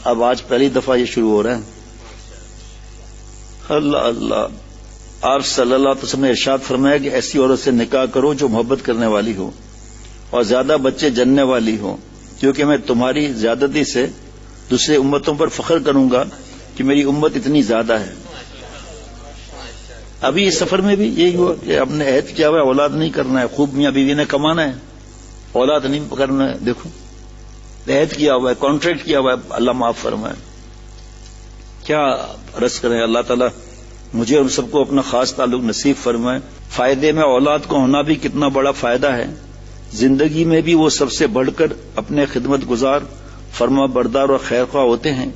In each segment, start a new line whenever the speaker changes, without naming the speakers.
اب آج پہلی دفعہ یہ شروع ہو رہا ہے. اللہ اللہ. آپ صلی اللہ علیہ وسلم نے ارشاد فرمایا کہ ایسی عورت سے نکاح کرو جو محبت کرنے والی ہو اور زیادہ بچے جننے والی ہو، کیونکہ میں تمہاری زیادتی سے دوسرے امتوں پر فخر کروں گا کہ میری امت اتنی زیادہ ہے. ابھی اس سفر میں بھی یہی ہوا کہ ہم نے عہد کیا ہوا ہے اولاد نہیں کرنا ہے، خوب میاں بیوی نے کمانا ہے، اولاد نہیں کرنا ہے. دیکھو عہد کیا ہوا ہے، کانٹریکٹ کیا ہوا ہے، اللہ معاف فرمائے. کیا عرض کریں، اللہ تعالیٰ مجھے اور سب کو اپنا خاص تعلق نصیب فرمائے. فائدے میں اولاد کو ہونا بھی کتنا بڑا فائدہ ہے. زندگی میں بھی وہ سب سے بڑھ کر اپنے خدمت گزار، فرما بردار اور خیر خواہ ہوتے ہیں،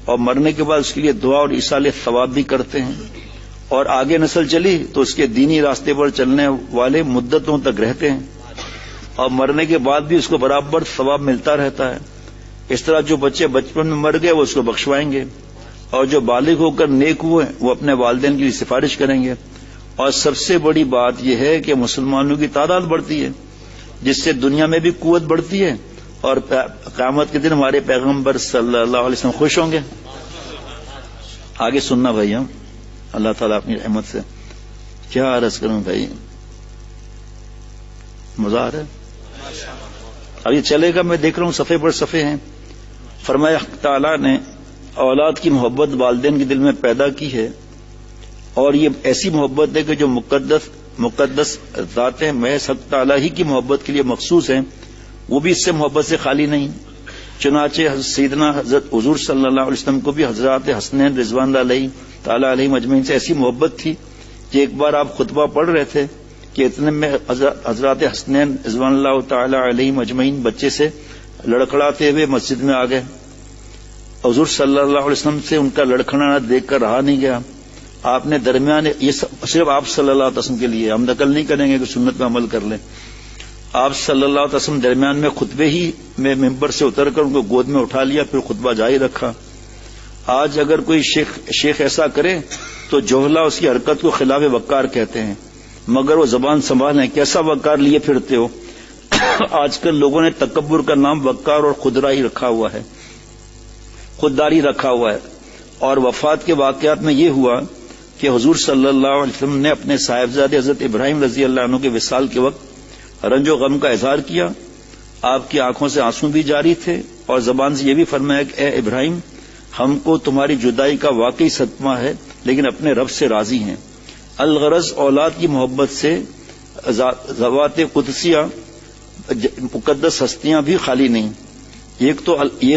اور مرنے کے بعد اس کے لیے دعا اور ایصال ثواب بھی کرتے ہیں. اور آگے نسل چلی تو اس کے دینی راستے پر چلنے والے مدتوں تک رہتے ہیں، اور مرنے کے بعد بھی اس کو برابر ثواب ملتا رہتا ہے. اس طرح جو بچے بچپن میں مر گئے وہ اس کو بخشوائیں گے، اور جو بالغ ہو کر نیک ہوئے وہ اپنے والدین کے لیے سفارش کریں گے. اور سب سے بڑی بات یہ ہے کہ مسلمانوں کی تعداد بڑھتی ہے، جس سے دنیا میں بھی قوت بڑھتی ہے، اور قیامت کے دن ہمارے پیغمبر صلی اللہ علیہ وسلم خوش ہوں گے. آگے سننا بھائی، ہم اللہ تعالیٰ اپنی رحمت سے کیا عرض کروں بھائی، مزہ آ رہا ہے. اب یہ چلے گا، میں دیکھ رہا ہوں صفحے پر صفحے ہیں. فرمایا تعالیٰ نے اولاد کی محبت والدین کے دل میں پیدا کی ہے، اور یہ ایسی محبت ہے کہ جو مقدس ذات محض حق تعالیٰ ہی کی محبت کے لیے مخصوص ہیں، وہ بھی اس سے محبت سے خالی نہیں. چنانچہ سیدنا حضرت حضور صلی اللہ علیہ وسلم کو بھی حضرات حسنین رضوان اللہ تعالیٰ علیہ مجمعین سے ایسی محبت تھی کہ ایک بار آپ خطبہ پڑھ رہے تھے کہ اتنے میں حضرات حسنین رضوان اللہ تعالیٰ علیہ مجمعین بچے سے لڑکھڑاتے ہوئے مسجد میں آ گئے. حضور صلی اللہ علیہ وسلم سے ان کا لڑکھڑانا دیکھ کر رہا نہیں گیا. آپ نے درمیان، یہ صرف آپ صلی اللہ علیہ وسلم کے لیے، ہم نقل نہیں کریں گے کہ سنت میں عمل کر لیں. آپ صلی اللہ علیہ وسلم درمیان میں خطبے ہی میں ممبر سے اتر کر ان کو گود میں اٹھا لیا، پھر خطبہ جاری رکھا. آج اگر کوئی شیخ ایسا کرے تو جوہلا اس کی حرکت کو خلاف وقار کہتے ہیں، مگر وہ زبان سنبھالیں، کیسا وقار لیے پھرتے ہو. آج کل لوگوں نے تکبر کا نام وقار اور خودداری رکھا ہوا ہے. اور وفات کے واقعات میں یہ ہوا کہ حضور صلی اللہ علیہ وسلم نے اپنے صاحبزادے حضرت ابراہیم رضی اللہ عنہ کے وصال کے وقت رنج و غم کا اظہار کیا. آپ کی آنکھوں سے آنسو بھی جاری تھے، اور زبان سے یہ بھی فرمایا کہ اے ابراہیم، ہم کو تمہاری جدائی کا واقعی صدمہ ہے، لیکن اپنے رب سے راضی ہیں. الغرض اولاد کی محبت سے ذوات قدسیہ مقدس ہستیاں بھی خالی نہیں. یہ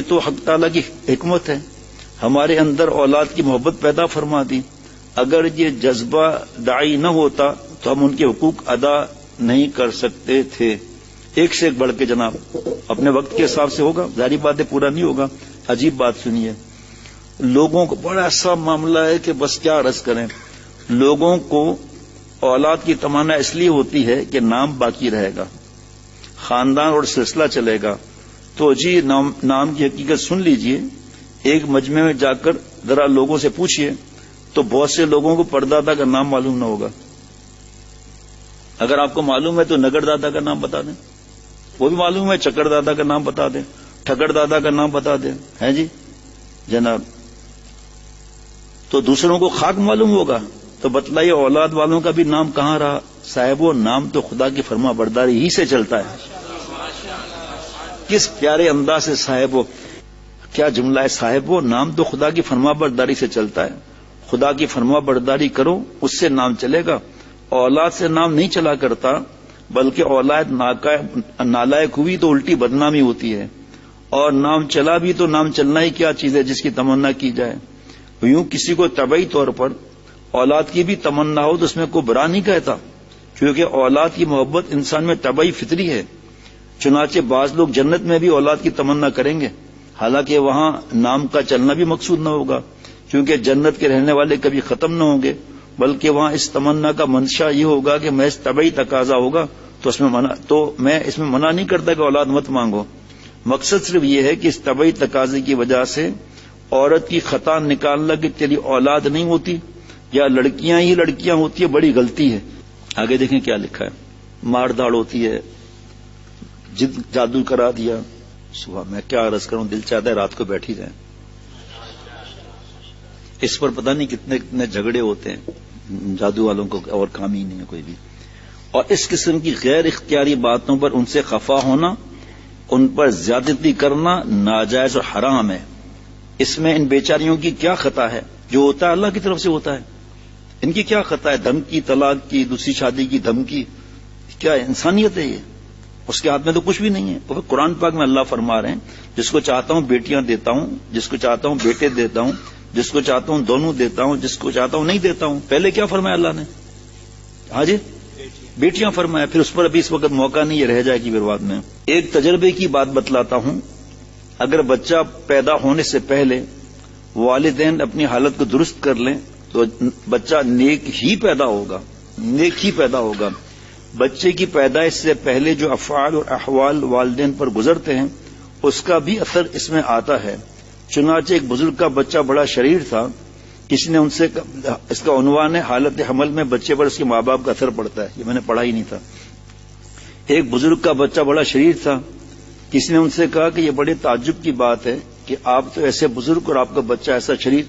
تو حق تعالیٰ کی حکمت ہے، ہمارے اندر اولاد کی محبت پیدا فرما دی. اگر یہ جذبہ داعی نہ ہوتا تو ہم ان کے حقوق ادا نہیں کر سکتے تھے. ایک سے ایک بڑھ کے جناب اپنے وقت کے حساب سے ہوگا، ظاہری بات ہے پورا نہیں ہوگا. عجیب بات سنیے، لوگوں کو بڑا ایسا معاملہ ہے کہ بس کیا عرض کریں. لوگوں کو اولاد کی تمنا اس لیے ہوتی ہے کہ نام باقی رہے گا، خاندان اور سلسلہ چلے گا. تو جی نام کی حقیقت سن لیجئے. ایک مجمع میں جا کر ذرا لوگوں سے پوچھئے تو بہت سے لوگوں کو پردادا کا نام معلوم نہ ہوگا. اگر آپ کو معلوم ہے تو نگر دادا کا نام بتا دیں، وہ بھی معلوم ہے، چکر دادا کا نام بتا دیں، ٹھکر دادا کا نام بتا دیں، ہے جی جناب. تو دوسروں کو خاک معلوم ہوگا تو بتلائیے اولاد والوں کا بھی نام کہاں رہا. صاحب وہ نام تو خدا کی فرما برداری ہی سے چلتا ہے. کس پیارے انداز سے صاحب وہ، کیا جملہ ہے، صاحب وہ نام تو خدا کی فرما برداری سے چلتا ہے. خدا کی فرما برداری کرو، اس سے نام چلے گا. اولاد سے نام نہیں چلا کرتا، بلکہ اولاد نالائق ہوئی تو الٹی بدنامی ہوتی ہے، اور نام چلا بھی تو نام چلنا ہی کیا چیز ہے جس کی تمنا کی جائے. یوں کسی کو طبعی طور پر اولاد کی بھی تمنا ہو تو اس میں کوئی برا نہیں کہتا، کیونکہ اولاد کی محبت انسان میں طبعی فطری ہے. چنانچہ بعض لوگ جنت میں بھی اولاد کی تمنا کریں گے، حالانکہ وہاں نام کا چلنا بھی مقصود نہ ہوگا، کیونکہ جنت کے رہنے والے کبھی ختم نہ ہوں گے، بلکہ وہاں اس تمنا کا منشا یہ ہوگا کہ محض طبعی تقاضا ہوگا. تو میں اس میں منع نہیں کرتا کہ اولاد مت مانگو. مقصد صرف یہ ہے کہ اس طبعی تقاضے کی وجہ سے عورت کی خطا نکالنا کہ تیری اولاد نہیں ہوتی یا لڑکیاں ہی لڑکیاں ہوتی ہے، بڑی غلطی ہے. آگے دیکھیں کیا لکھا ہے. مار داڑ ہوتی ہے، جادو کرا دیا. صبح میں کیا عرض کروں، دل چاہتا ہے رات کو بیٹھ ہی جائیں. اس پر پتہ نہیں کتنے کتنے جھگڑے ہوتے ہیں، جادو والوں کو اور کام ہی نہیں ہے کوئی بھی. اور اس قسم کی غیر اختیاری باتوں پر ان سے خفا ہونا، ان پر زیادتی کرنا ناجائز اور حرام ہے. اس میں ان بیچاریوں کی کیا خطا ہے؟ جو ہوتا ہے اللہ کی طرف سے ہوتا ہے. ان کی کیا خطا ہے؟ دھمکی، طلاق کی، دوسری شادی کی دھمکی، کیا انسانیت ہے یہ؟ اس کے ہاتھ میں تو کچھ بھی نہیں ہے. تو قرآن پاک میں اللہ فرما رہے ہیں جس کو چاہتا ہوں بیٹیاں دیتا ہوں، جس کو چاہتا ہوں بیٹے دیتا ہوں، جس کو چاہتا ہوں دونوں دیتا ہوں، جس کو چاہتا ہوں نہیں دیتا ہوں. پہلے کیا فرمایا اللہ نے؟ ہاں جی، بیٹیاں فرمایا. پھر اس پر ابھی اس وقت موقع نہیں، یہ رہ جائے گی پھر بعد میں. ایک تجربے کی بات بتلاتا ہوں. اگر بچہ پیدا ہونے سے پہلے والدین اپنی حالت کو درست کر لیں تو بچہ نیک ہی پیدا ہوگا، نیک ہی پیدا ہوگا. بچے کی پیدائش سے پہلے جو افعال اور احوال والدین پر گزرتے ہیں اس کا بھی اثر اس میں آتا ہے. چنانچہ ایک بزرگ کا بچہ بڑا شریر تھا. کسی نے ان سے، اس کا عنوان ہے حالت حمل میں بچے پر اس کے ماں باپ کا اثر پڑتا ہے. یہ میں نے پڑھا ہی نہیں تھا. ایک بزرگ کا بچہ بڑا شریر تھا. کسی نے ان سے کہا کہ یہ بڑے تعجب کی بات ہے کہ آپ تو ایسے بزرگ اور آپ کا بچہ ایسا شریر.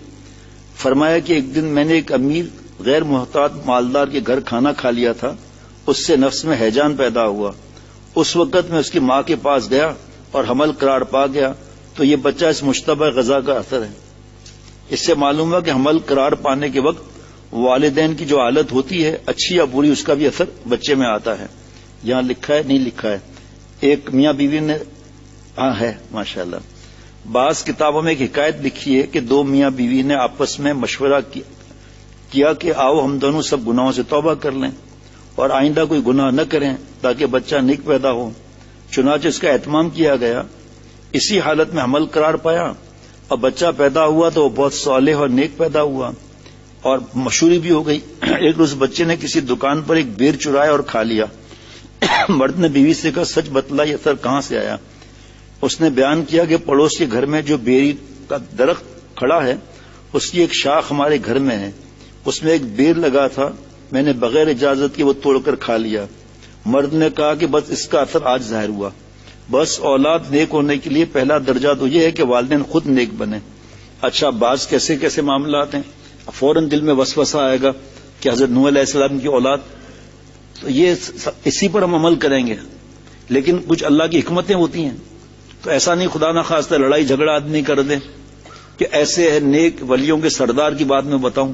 فرمایا کہ ایک دن میں نے ایک امیر غیر محتاط مالدار کے گھر کھانا کھا لیا تھا. اس سے نفس میں ہیجان پیدا ہوا. اس وقت میں اس کی ماں کے پاس گیا اور حمل قرار پا گیا. تو یہ بچہ اس مشتبہ غذا کا اثر ہے. اس سے معلوم ہوا کہ حمل قرار پانے کے وقت والدین کی جو حالت ہوتی ہے اچھی یا بری، اس کا بھی اثر بچے میں آتا ہے. یہاں لکھا ہے نہیں لکھا ہے. ایک میاں بیوی نے، ہاں ہے ماشاءاللہ. بعض کتابوں میں ایک حکایت لکھی ہے کہ دو میاں بیوی نے آپس میں مشورہ کیا کہ آؤ ہم دونوں سب گناہوں سے توبہ کر لیں اور آئندہ کوئی گناہ نہ کریں تاکہ بچہ نیک پیدا ہو. چنانچہ اس کا اہتمام کیا گیا. اسی حالت میں حمل قرار پایا اور بچہ پیدا ہوا تو وہ بہت صالح اور نیک پیدا ہوا اور مشہوری بھی ہو گئی. ایک روز بچے نے کسی دکان پر ایک بیر چرایا اور کھا لیا. مرد نے بیوی سے کہا سچ بتلا یہ اثر کہاں سے آیا؟ اس نے بیان کیا کہ پڑوس کے گھر میں جو بیری کا درخت کھڑا ہے اس کی ایک شاخ ہمارے گھر میں ہے. اس میں ایک بیر لگا تھا، میں نے بغیر اجازت کے وہ توڑ کر کھا لیا. مرد نے کہا کہ بس اس کا اثر آج ظاہر ہوا. بس اولاد نیک ہونے کے لیے پہلا درجہ تو یہ ہے کہ والدین خود نیک بنے. اچھا بعض کیسے کیسے معاملات ہیں، فوراً دل میں وسوسہ آئے گا کہ حضرت نوح علیہ السلام کی اولاد، تو یہ اسی پر ہم عمل کریں گے. لیکن کچھ اللہ کی حکمتیں ہوتی ہیں. تو ایسا نہیں خدا نہ خواستہ لڑائی جھگڑا آدمی کر دے کہ ایسے نیک ولیوں کے سردار کی بات میں بتاؤں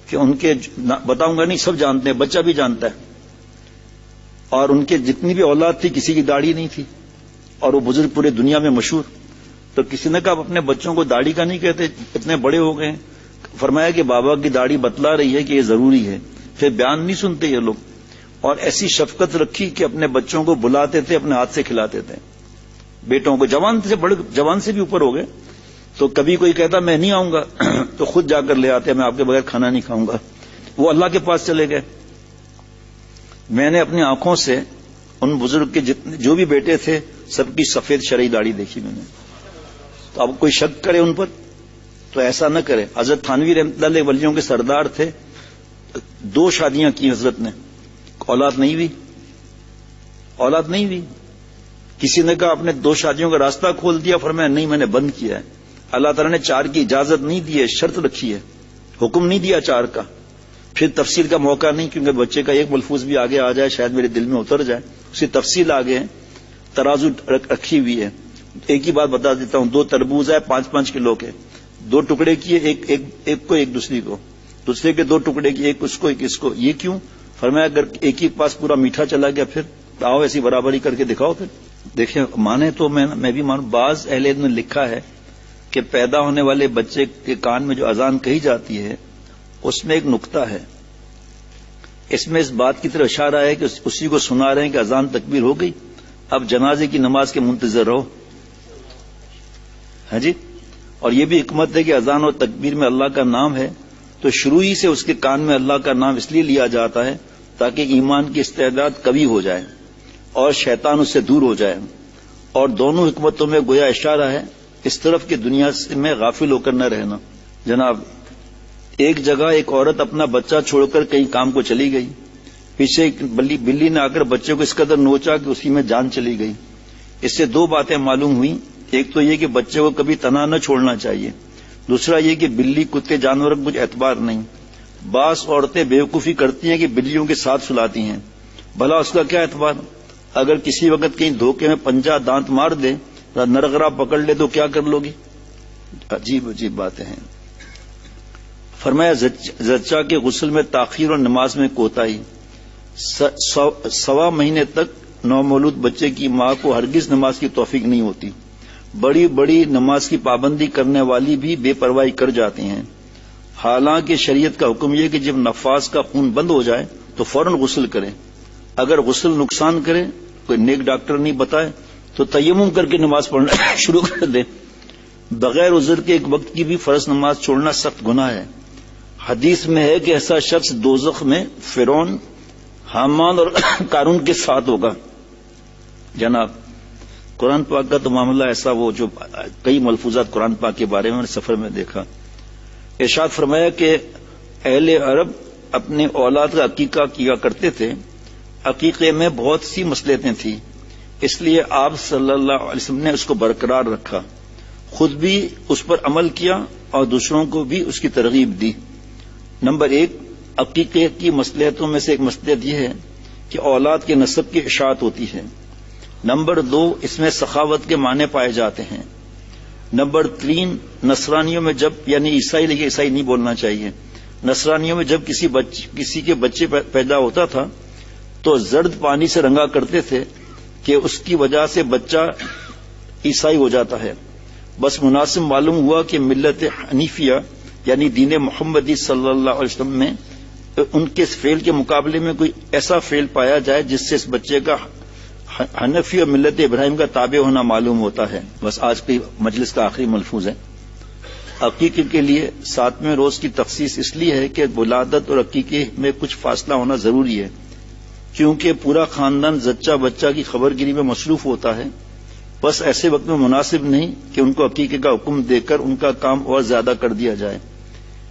کہ ان کے بتاؤں گا نہیں، سب جانتے ہیں، بچہ بھی جانتا ہے. اور ان کے جتنی بھی اولاد تھی کسی کی داڑھی نہیں تھی اور وہ بزرگ پورے دنیا میں مشہور. تو کسی نے کہا اپنے بچوں کو داڑھی کا نہیں کہتے، اتنے بڑے ہو گئے. فرمایا کہ بابا کی داڑھی بتلا رہی ہے کہ یہ ضروری ہے. پھر بیان نہیں سنتے یہ لوگ. اور ایسی شفقت رکھی کہ اپنے بچوں کو بلاتے تھے، اپنے ہاتھ سے کھلاتے تھے. بیٹوں کو جوان سے بھی اوپر ہو گئے تو کبھی کوئی کہتا میں نہیں آؤں گا تو خود جا کر لے آتے، میں آپ کے بغیر کھانا نہیں کھاؤں گا. وہ اللہ کے پاس چلے گئے. میں نے اپنی آنکھوں سے ان بزرگ کے جو بھی بیٹے تھے سب کی سفید شرعی داڑھی دیکھی میں نے. تو اب کوئی شک کرے ان پر تو ایسا نہ کرے. حضرت تھانوی رحمۃ اللہ ولیوں کے سردار تھے. 2 شادیاں کی حضرت نے، اولاد نہیں ہوئی. اولاد نہیں ہوئی. کسی نے کہا آپ نے 2 شادیوں کا راستہ کھول دیا. فرمایا نہیں، میں نے بند کیا ہے. اللہ تعالیٰ نے 4 کی اجازت نہیں دی ہے، شرط رکھی ہے، حکم نہیں دیا 4 کا. پھر تفصیل کا موقع نہیں کیونکہ بچے کا ایک ملفوظ بھی آگے آ جائے شاید میرے دل میں اتر جائے. اس کی تفصیل آگے ہے، ترازو رکھی ہوئی ہے. ایک ہی بات بتا دیتا ہوں. 2 تربوز ہے 5-5 کلو کے، 2 ٹکڑے کیے، ایک کو ایک دوسری کو، دوسرے کے 2 ٹکڑے کیے، ایک اس کو ایک اس کو. یہ کیوں؟ فرمایا اگر ایک ہی پاس پورا میٹھا چلا گیا پھر آؤ ایسی برابری کر کے دکھاؤ. پھر دیکھیں مانے تو میں بھی مانوں. بعض اہل علم نے لکھا ہے کہ پیدا ہونے والے بچے کے کان میں جو اذان کہی جاتی ہے اس میں ایک نقطہ ہے. اس میں اس بات کی طرف اشارہ ہے کہ اسی کو سنا رہے ہیں کہ اذان تکبیر ہو گئی، اب جنازے کی نماز کے منتظر رہو. ہاں جی. اور یہ بھی حکمت ہے کہ اذان اور تکبیر میں اللہ کا نام ہے تو شروع ہی سے اس کے کان میں اللہ کا نام اس لیے لیا جاتا ہے تاکہ ایمان کی استعداد قوی ہو جائے اور شیطان اس سے دور ہو جائے. اور دونوں حکمتوں میں گویا اشارہ ہے اس طرف کہ دنیا میں غافل ہو کر نہ رہنا. جناب ایک جگہ ایک عورت اپنا بچہ چھوڑ کر کہیں کام کو چلی گئی. پیچھے ایک بلی نے آ کر بچے کو اس قدر نوچا کہ اسی میں جان چلی گئی. اس سے 2 باتیں معلوم ہوئی. ایک تو یہ کہ بچے کو کبھی تنہا نہ چھوڑنا چاہیے. دوسرا یہ کہ بلی کتے جانوروں کا کچھ اعتبار نہیں. بعض عورتیں بیوقوفی کرتی ہیں کہ بلیوں کے ساتھ سلاتی ہیں، بھلا اس کا کیا اعتبار؟ اگر کسی وقت کہیں دھوکے میں پنجہ دانت مار دے، نرغرا پکڑ لے تو کیا کر لو گی؟ عجیب عجیب باتیں ہیں. فرمایا زچہ کے غسل میں تاخیر اور نماز میں کوتاہی. 1.25 مہینے تک نومولود بچے کی ماں کو ہرگز نماز کی توفیق نہیں ہوتی. بڑی بڑی نماز کی پابندی کرنے والی بھی بے پرواہی کر جاتی ہیں. حالانکہ شریعت کا حکم یہ کہ جب نفاس کا خون بند ہو جائے تو فوراً غسل کریں. اگر غسل نقصان کرے، کوئی نیک ڈاکٹر نہیں بتائے، تو تیمم کر کے نماز پڑھنا شروع کر دیں. بغیر عذر کے ایک وقت کی بھی فرض نماز چھوڑنا سخت گناہ ہے. حدیث میں ہے کہ ایسا شخص دوزخ میں فرعون، حامان اور قارون کے ساتھ ہوگا. جناب قرآن پاک کا تو معاملہ ایسا، وہ جو کئی ملفوظات قرآن پاک کے بارے میں سفر میں دیکھا. ارشاد فرمایا کہ اہل عرب اپنے اولاد کا عقیقہ کیا کرتے تھے. عقیقے میں بہت سی مصلحتیں تھیں، اس لیے آپ صلی اللہ علیہ وسلم نے اس کو برقرار رکھا، خود بھی اس پر عمل کیا اور دوسروں کو بھی اس کی ترغیب دی. نمبر 1، عقیقے کی مصلحتوں میں سے ایک مصلحت یہ ہے کہ اولاد کے نسب کی اشاعت ہوتی ہے. نمبر 2، اس میں سخاوت کے معنی پائے جاتے ہیں. نمبر 3، نصرانیوں میں جب، یعنی عیسائی، لیکن عیسائی نہیں بولنا چاہیے، نصرانیوں میں جب کسی کے بچے پیدا ہوتا تھا تو زرد پانی سے رنگا کرتے تھے کہ اس کی وجہ سے بچہ عیسائی ہو جاتا ہے. بس مناسب معلوم ہوا کہ ملت حنیفیہ یعنی دین محمدی صلی اللہ علیہ وسلم میں ان کے اس فعل کے مقابلے میں کوئی ایسا فعل پایا جائے جس سے اس بچے کا حنفی اور ملت ابراہیم کا تابع ہونا معلوم ہوتا ہے. بس آج کی مجلس کا آخری ملفوظ ہے. عقیقے کے لیے 7ویں روز کی تخصیص اس لیے ہے کہ ولادت اور عقیقے میں کچھ فاصلہ ہونا ضروری ہے، کیونکہ پورا خاندان زچہ بچہ کی خبر گیری میں مصروف ہوتا ہے. بس ایسے وقت میں مناسب نہیں کہ ان کو عقیقے کا حکم دے کر ان کا کام اور زیادہ کر دیا جائے.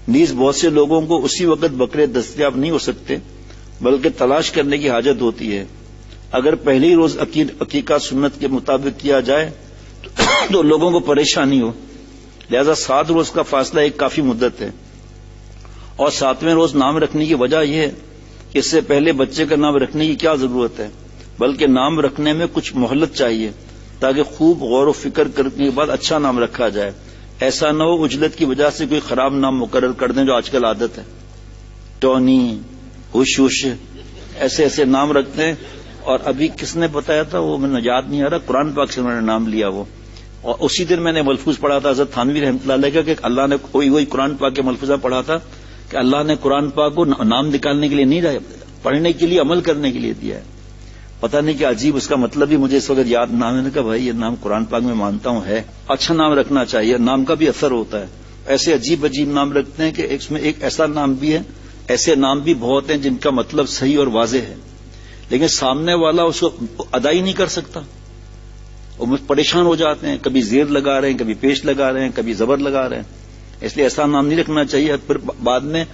نیز بہت سے لوگوں کو اسی وقت بکرے دستیاب نہیں ہو سکتے، بلکہ تلاش کرنے کی حاجت ہوتی ہے. اگر پہلی روز عقیقہ سنت کے مطابق کیا جائے تو لوگوں کو پریشانی ہو، لہذا 7 روز کا فاصلہ ایک کافی مدت ہے. اور 7ویں روز نام رکھنے کی وجہ یہ ہے کہ اس سے پہلے بچے کا نام رکھنے کی کیا ضرورت ہے، بلکہ نام رکھنے میں کچھ مہلت چاہیے تاکہ خوب غور و فکر کرنے کے بعد اچھا نام رکھا جائے. ایسا نہ ہو عجلت کی وجہ سے کوئی خراب نام مقرر کر دیں، جو آج کل عادت ہے. ٹونی، ہوش ہوش، ایسے ایسے نام رکھتے ہیں. اور ابھی کس نے بتایا تھا، وہ میں یاد نہیں آ رہا، قرآن پاک سے میں نے نام لیا وہ، اور اسی دن میں نے ملفوظ پڑھا تھا حضرت تھانوی رحمۃ اللہ علیہ کا کہ اللہ نے وہی قرآن پاک کے ملفوظہ پڑھا تھا کہ اللہ نے قرآن پاک کو نام نکالنے کے لیے نہیں دیا، پڑھنے کے لیے، عمل کرنے کے لیے دیا ہے. پتہ نہیں کہ عجیب، اس کا مطلب بھی مجھے اس وقت یاد نہ ہے. میں نے کہا بھائی یہ نام قرآن پاک میں مانتا ہوں ہے، اچھا نام رکھنا چاہیے، نام کا بھی اثر ہوتا ہے. ایسے عجیب عجیب نام رکھتے ہیں کہ اس میں ایک ایسا نام بھی ہے، ایسے نام بھی بہت ہیں جن کا مطلب صحیح اور واضح ہے، لیکن سامنے والا اس کو ادا ہی نہیں کر سکتا، وہ پریشان ہو جاتے ہیں. کبھی زیر لگا رہے ہیں، کبھی پیش لگا رہے ہیں، کبھی زبر لگا رہے ہیں. اس لیے ایسا نام نہیں رکھنا چاہیے. پھر بعد میں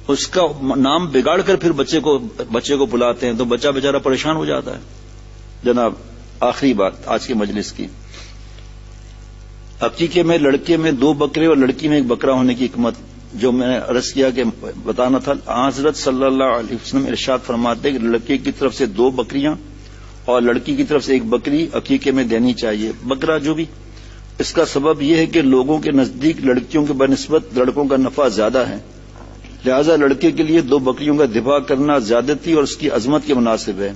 اس کا نام بگاڑ کر پھر بچے کو بلاتے ہیں تو بچہ بیچارہ پریشان ہو جاتا ہے. جناب آخری بات آج کی مجلس کی، عقیقے میں لڑکے میں 2 بکرے اور لڑکی میں 1 بکرا ہونے کی حکمت، جو میں نے عرض کیا کہ بتانا تھا. حضرت صلی اللہ علیہ وسلم ارشاد فرماتے کہ لڑکے کی طرف سے 2 بکریاں اور لڑکی کی طرف سے 1 بکری عقیقے میں دینی چاہیے. بکرا جو بھی، اس کا سبب یہ ہے کہ لوگوں کے نزدیک لڑکیوں کے بنسبت لڑکوں کا نفع زیادہ ہے، لہذا لڑکے کے لیے 2 بکریوں کا ذبح کرنا زیادتی اور اس کی عظمت کے مناسب ہے.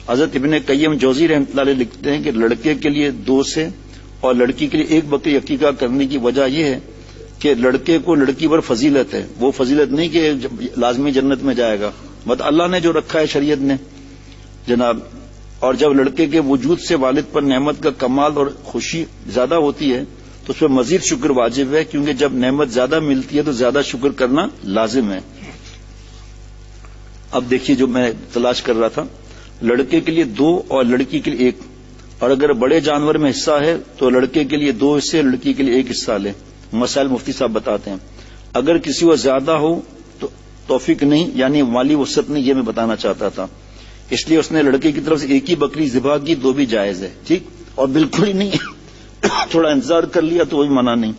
حضرت ابن قیم جوزی رحمۃ اللہ علیہ لکھتے ہیں کہ لڑکے کے لیے 2 سے اور لڑکی کے لیے 1 بکری عقیقہ کرنے کی وجہ یہ ہے کہ لڑکے کو لڑکی پر فضیلت ہے. وہ فضیلت نہیں کہ لازمی جنت میں جائے گا، بس اللہ نے جو رکھا ہے شریعت نے جناب. اور جب لڑکے کے وجود سے والد پر نعمت کا کمال اور خوشی زیادہ ہوتی ہے تو اس پر مزید شکر واجب ہے، کیونکہ جب نعمت زیادہ ملتی ہے تو زیادہ شکر کرنا لازم ہے. اب دیکھیے جو میں تلاش کر رہا تھا، لڑکے کے لیے 2 اور لڑکی کے لیے 1، اور اگر بڑے جانور میں حصہ ہے تو لڑکے کے لیے 2 حصے، لڑکی کے لیے 1 حصہ لے. مسائل مفتی صاحب بتاتے ہیں. اگر کسی کو زیادہ ہو تو توفیق نہیں، یعنی مالی وسعت نہیں، یہ میں بتانا چاہتا تھا. اس لیے اس نے لڑکے کی طرف سے 1 ہی بکری ذبح کی، 2 بھی جائز ہے. ٹھیک، اور بالکل ہی نہیں تھوڑا انتظار کر لیا تو وہی منع نہیں.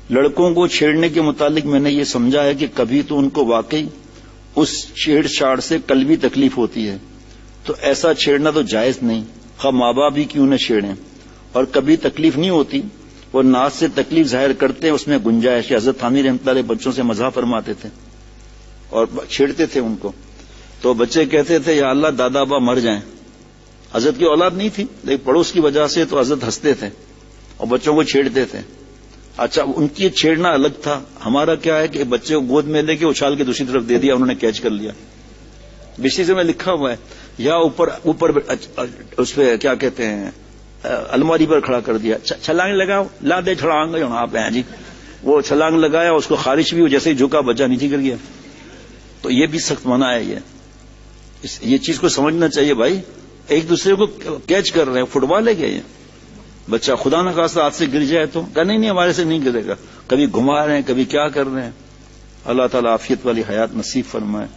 لڑکوں کو چھیڑنے کے متعلق میں نے یہ سمجھا ہے کہ کبھی تو ان کو واقعی اس چھیڑ چھاڑ سے قلبی تکلیف ہوتی ہے، تو ایسا چھیڑنا تو جائز نہیں، خواہ ماں باپ بھی کیوں نہ چھیڑیں، اور کبھی تکلیف نہیں ہوتی، وہ ناز سے تکلیف ظاہر کرتے ہیں، اس میں گنجائش ہے۔ حضرت تھانوی رحمۃ اللہ بچوں سے مزاح فرماتے تھے اور چھیڑتے تھے ان کو، تو بچے کہتے تھے یا اللہ دادا ابا مر جائیں۔ حضرت کی اولاد نہیں تھی لیکن پڑوس کی وجہ سے تو حضرت ہنستے تھے اور بچوں کو چھیڑتے تھے۔ اچھا، ان کی چھیڑنا الگ تھا، ہمارا کیا ہے کہ بچے کو گود میں لے کے اچھال کے دوسری طرف دے دیا، انہوں نے کیچ کر لیا۔ بشری سے میں لکھا ہوا ہے، یا اوپر اس پہ کیا کہتے ہیں الماری پر کھڑا کر دیا، چھلانگ لگاؤ، لا دے چھلانگ، آپ ہیں جی، وہ چھلانگ لگایا، اس کو خارش بھی ہو، جیسے ہی جھکا بچہ نیچے گر گیا۔ تو یہ بھی سخت منع ہے۔ یہ چیز کو سمجھنا چاہیے بھائی، ایک دوسرے کو کیچ کر رہے ہیں، فٹ بال ہے کیا یہ؟ بچہ خدا نہ خواستہ ہاتھ سے گر جائے تو کہا نہیں ہمارے سے نہیں گرے گا، کبھی گھما رہے ہیں کبھی کیا کر رہے ہیں۔ اللہ تعالیٰ عافیت والی حیات نصیب فرمائے۔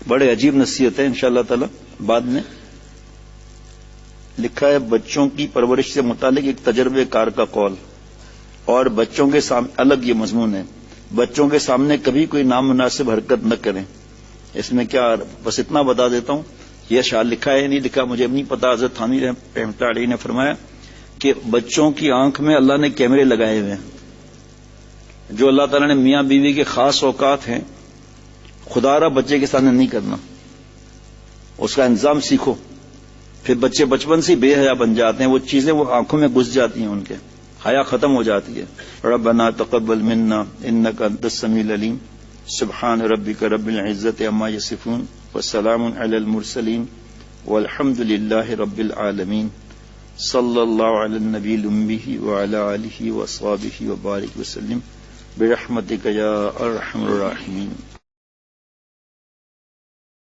بڑے عجیب نصیحت ہے انشاءاللہ تعالیٰ۔ بعد میں لکھا ہے بچوں کی پرورش سے متعلق ایک تجربے کار کا قول، اور بچوں کے سامنے الگ یہ مضمون ہے، بچوں کے سامنے کبھی کوئی نامناسب حرکت نہ کریں۔ اس میں کیا، بس اتنا بتا دیتا ہوں، یہ اشعار لکھا ہے نہیں لکھا مجھے نہیں پتا، حضرت تھانوی رحمۃ اللہ علیہ نے فرمایا کہ بچوں کی آنکھ میں اللہ نے کیمرے لگائے ہوئے ہیں، جو اللہ تعالیٰ نے میاں بیوی کے خاص اوقات ہیں، خدا را بچے کے سامنے نہیں کرنا، اس کا انتظام سیکھو۔ پھر بچے بچپن سے بے حیا بن جاتے ہیں، وہ چیزیں وہ آنکھوں میں گھس جاتی ہیں، ان کے حیا ختم ہو جاتی ہے۔ ربنا تقبل منا انک انت السمیع العلیم، سبحان ربک رب العزت عما یصفون وسلام علی المرسلین والحمد للہ رب العالمین، صلی اللہ علی النبی الأمی وعلی آلہ وصحبہ وبارک وسلم برحمتک یا ارحم الراحمین۔